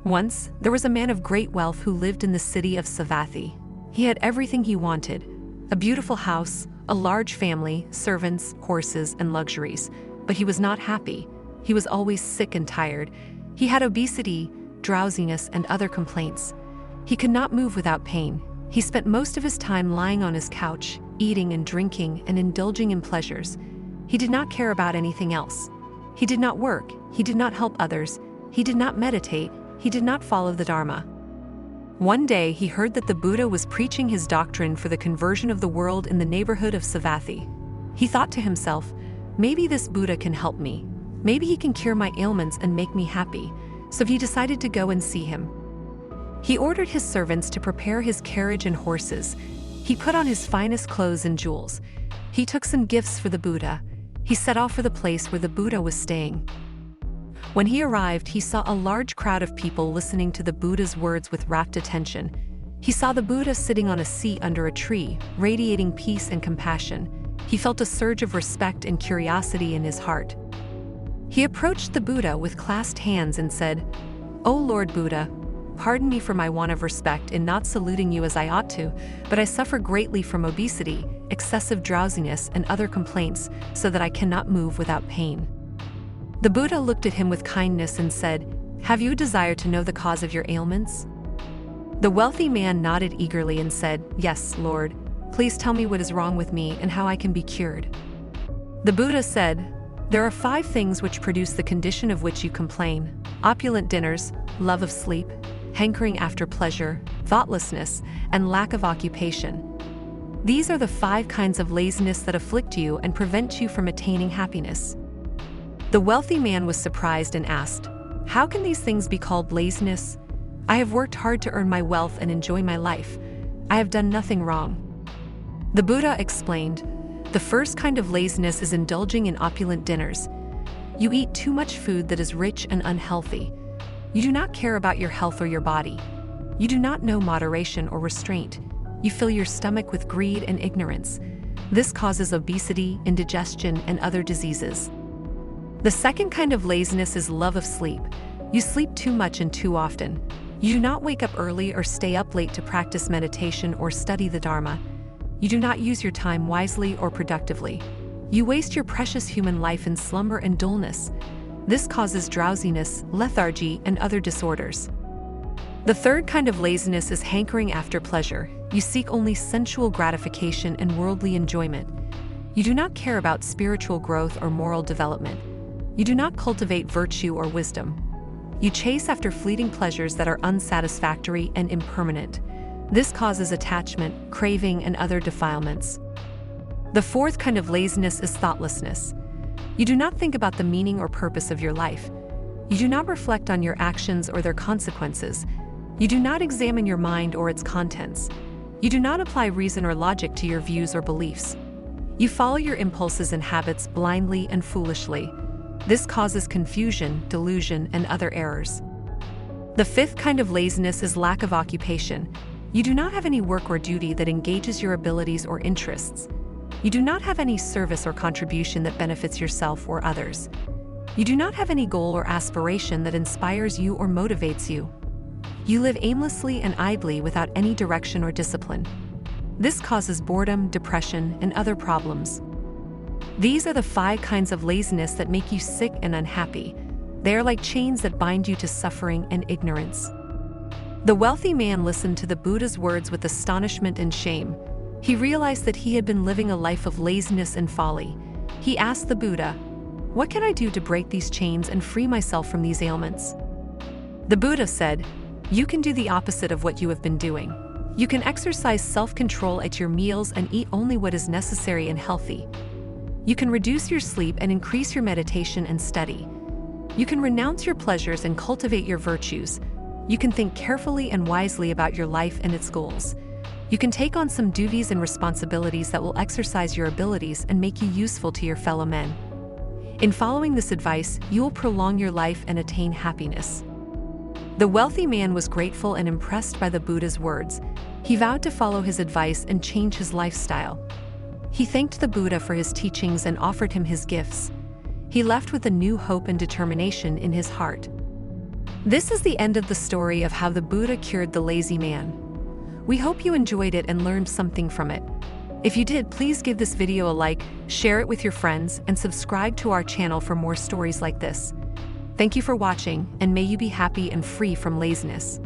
Once, there was a man of great wealth who lived in the city of Savatthi. He had everything he wanted: a beautiful house, a large family, servants, horses, and luxuries. But he was not happy. He was always sick and tired. He had obesity, drowsiness, and other complaints. He could not move without pain. He spent most of his time lying on his couch, eating and drinking and indulging in pleasures. He did not care about anything else. He did not work. He did not help others. He did not meditate. He did not follow the Dharma. One day, he heard that the Buddha was preaching his doctrine for the conversion of the world in the neighborhood of Savatthi. He thought to himself, maybe this Buddha can help me. Maybe he can cure my ailments and make me happy. So he decided to go and see him. He ordered his servants to prepare his carriage and horses. He put on his finest clothes and jewels. He took some gifts for the Buddha. He set off for the place where the Buddha was staying. When he arrived, he saw a large crowd of people listening to the Buddha's words with rapt attention. He saw the Buddha sitting on a seat under a tree, radiating peace and compassion. He felt a surge of respect and curiosity in his heart. He approached the Buddha with clasped hands and said, "O Lord Buddha, pardon me for my want of respect in not saluting you as I ought to, but I suffer greatly from obesity, excessive drowsiness, and other complaints, so that I cannot move without pain." The Buddha looked at him with kindness and said, "Have you a desire to know the cause of your ailments?" The wealthy man nodded eagerly and said, "Yes, Lord. Please tell me what is wrong with me and how I can be cured." The Buddha said, "There are 5 things which produce the condition of which you complain: opulent dinners, love of sleep, hankering after pleasure, thoughtlessness, and lack of occupation. These are the 5 kinds of laziness that afflict you and prevent you from attaining happiness." The wealthy man was surprised and asked, "How can these things be called laziness? I have worked hard to earn my wealth and enjoy my life. I have done nothing wrong." The Buddha explained, "The first kind of laziness is indulging in opulent dinners. You eat too much food that is rich and unhealthy. You do not care about your health or your body. You do not know moderation or restraint. You fill your stomach with greed and ignorance. This causes obesity, indigestion, and other diseases." The second kind of laziness is love of sleep. You sleep too much and too often. You do not wake up early or stay up late to practice meditation or study the Dharma. You do not use your time wisely or productively. You waste your precious human life in slumber and dullness. This causes drowsiness, lethargy, and other disorders. The third kind of laziness is hankering after pleasure. You seek only sensual gratification and worldly enjoyment. You do not care about spiritual growth or moral development. You do not cultivate virtue or wisdom. You chase after fleeting pleasures that are unsatisfactory and impermanent. This causes attachment, craving, and other defilements. The fourth kind of laziness is thoughtlessness. You do not think about the meaning or purpose of your life. You do not reflect on your actions or their consequences. You do not examine your mind or its contents. You do not apply reason or logic to your views or beliefs. You follow your impulses and habits blindly and foolishly. This causes confusion, delusion, and other errors. The fifth kind of laziness is lack of occupation. You do not have any work or duty that engages your abilities or interests. You do not have any service or contribution that benefits yourself or others. You do not have any goal or aspiration that inspires you or motivates you. You live aimlessly and idly without any direction or discipline. This causes boredom, depression, and other problems. These are the 5 kinds of laziness that make you sick and unhappy. They are like chains that bind you to suffering and ignorance. The wealthy man listened to the Buddha's words with astonishment and shame. He realized that he had been living a life of laziness and folly. He asked the Buddha, "What can I do to break these chains and free myself from these ailments?" The Buddha said, "You can do the opposite of what you have been doing. You can exercise self-control at your meals and eat only what is necessary and healthy. You can reduce your sleep and increase your meditation and study. You can renounce your pleasures and cultivate your virtues. You can think carefully and wisely about your life and its goals. You can take on some duties and responsibilities that will exercise your abilities and make you useful to your fellow men. In following this advice, you will prolong your life and attain happiness." The wealthy man was grateful and impressed by the Buddha's words. He vowed to follow his advice and change his lifestyle. He thanked the Buddha for his teachings and offered him his gifts. He left with a new hope and determination in his heart. This is the end of the story of how the Buddha cured the lazy man. We hope you enjoyed it and learned something from it. If you did, please give this video a like, share it with your friends, and subscribe to our channel for more stories like this. Thank you for watching, and may you be happy and free from laziness.